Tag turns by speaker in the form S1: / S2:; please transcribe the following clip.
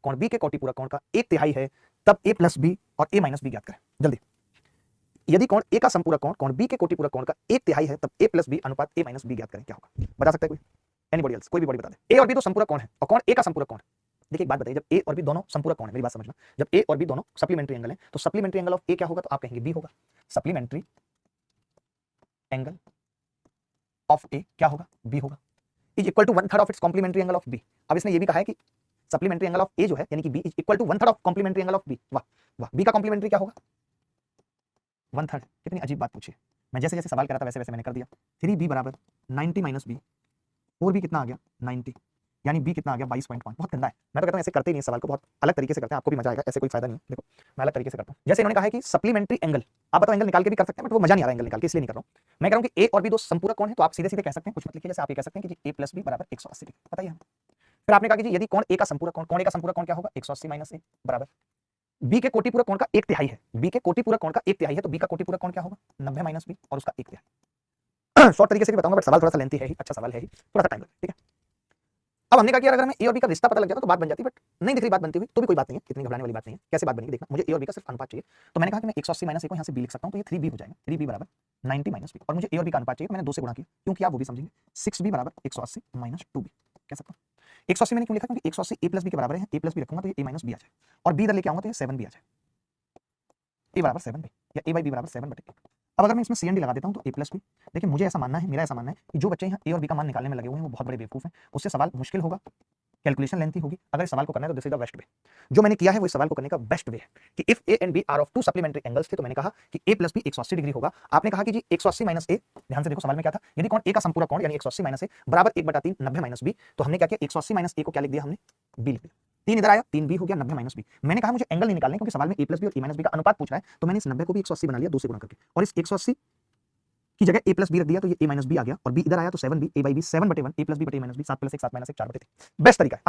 S1: कोण बी के कोटि पूरक कोण का 1/3 है तब a प्लस बी और a माइनस बी ज्ञात करें। जल्दी, यदि कोण a का संपूरक कोण कोण b के कोटि पूरक कोण का 1/3 है तब a प्लस बी अनुपात a माइनस बी ज्ञात करें। क्या होगा, बता सकता है कोई? एनीबॉडी एल्स, कोई भी बॉडी बता दे। a और b तो संपूरक कोण है और कोण a का संपूरक कोण है। देखिए एक बात बताइए, जब a और b दोनों संपूरक कोण है, मेरी बात समझना, जब a और b दोनों सप्लीमेंट्री एंगल है तो सप्लीमेंट्री एंगल ऑफ a क्या होगा, तो आप कहेंगे b होगा। सप्लीमेंट्री एंगल ऑफ a क्या होगा, b होगा, is equal to 1/3 of its complementary angle of b। अब इसने ये भी कहा है कि सप्लीमेंट्री एंगल ऑफ a जो है यानी कि b is equal to 1/3 of complementary angle of b। वाह वाह, b का कॉम्प्लीमेंट्री क्या होगा, 1/3। कितनी अजीब बात पूछी, मैं जैसे जैसे सवाल कर रहा था वैसे वैसे मैंने कर दिया। 3b बराबर 90 माइनस b, 4b कितना आ गया 90, यानी b कितना आ गया 22.5। बहुत गंदा है, मैं तो कहता हूं ऐसे करते ही नहीं सवाल को, बहुत अलग तरीके से करते हैं, आपको भी मजा आएगा, ऐसे कोई फायदा नहीं है। देखो मैं अलग तरीके से करता हूं, जैसे इन्होंने कहा है कि सप्लीमेंट्री एंगल, आप बताओ एंगल निकाल के भी कर सकते हैं बट वो मजा नहीं आ रहा एंगल निकाल के, इसलिए नहीं कर रहा हूं। मैं कह रहा हूं कि a और b दो संपूरक कोण है तो आप सीधे सीधे कह सकते हैं, कुछ मत लिखिए, जैसे आप ये कह सकते हैं कि a प्लस बी बराबर 180 डिग्री, पता ही है। फिर आपने कहा कि यदि कोण a का संपूरक कोण, कोण a का संपूरक कोण क्या होगा 180 माइनस a बराबर b के कोटि पूरक कोण का 1/3 है, b के कोटि पूरक कोण का 1/3 है तो b का कोटि पूरक कोण क्या होगा 90 माइनस b और उसका 1/3। शॉर्ट तरीके से भी बताऊंगा बट सवाल थोड़ा सा लेंथी है ही, अच्छा सवाल है ही, थोड़ा सा टाइम लगेगा, ठीक है। अब हमने कहा कि अगर हमें a और b का रिश्ता पता लग जाता तो बात बन जाती, बट नहीं दिख रही बात बनती हुई तो भी कोई बात नहीं है, इतनी घबराने वाली बात नहीं है। कैसे बात बनेगी देखना, मुझे a और b का सिर्फ अनुपात चाहिए, तो मैंने कहा कि मैं 180 माइनस a को यहाँ से b लिख सकता हूँ, तो ये 3b हो जाएगा, 3b बराबर 90 माइनस b, और मुझे a और b का अनुपात चाहिए तो मैंने 2 से गुणा किया, क्यों किया वो भी समझेंगे। 6b बराबर 180 माइनस 2b कह सकता हूँ। 180 मैंने क्यों लिखा, क्योंकि 180 a प्लस b के बराबर है, a प्लस b रखूंगा तो ये a माइनस b आ जाए, और b इधर लेके आऊंगा तो ये 7b आ जाए, a बराबर 7b या a बाई b बराबर 7/1। अब अगर मैं इसमें CND लगा देता हूं तो a प्लस b, देखिए मुझे ऐसा मानना है, मेरा ऐसा मानना है कि जो बच्चे यहाँ a और b का मान निकालने में लगे हुए हैं वो बहुत बड़े बेवकूफ हैं, उससे सवाल मुश्किल होगा, कैलकुलेशन लेंथी होगी। अगर इस सवाल को करना है तो this is the best way, जो मैंने किया है वो इस सवाल को करने का बेस्ट वे है कि if a and b are of two supplementary angles थे तो मैंने कहा कि a प्लस b 180 डिग्री होगा। आपने कहा कि जी 180 माइनस a, ध्यान से देखो सवाल में क्या था, यदि कोण a का संपूरक कोण यानी 180 माइनस a बराबर 1/3 90 माइनस b, तो हमने क्या किया 180 माइनस a को क्या लिख दिया हमने b लिख दिया, 3 इधर आया 3b हो गया 90 माइनस b। मैंने कहा मुझे एंगल नहीं निकालने क्योंकि सवाल में a प्लस b और a माइनस b का अनुपात पूछ रहा है, तो मैंने इस 90 को भी 180 बना लिया 2 से गुणा करके, और इस 180 की जगह a प्लस b रख दिया तो ये a माइनस b आ गया, और b इधर आया तो 7b a by b 7/1 a plus b बटे a माइनस b 7 + 1 7 - 1 4/3। बेस्ट तरीका है।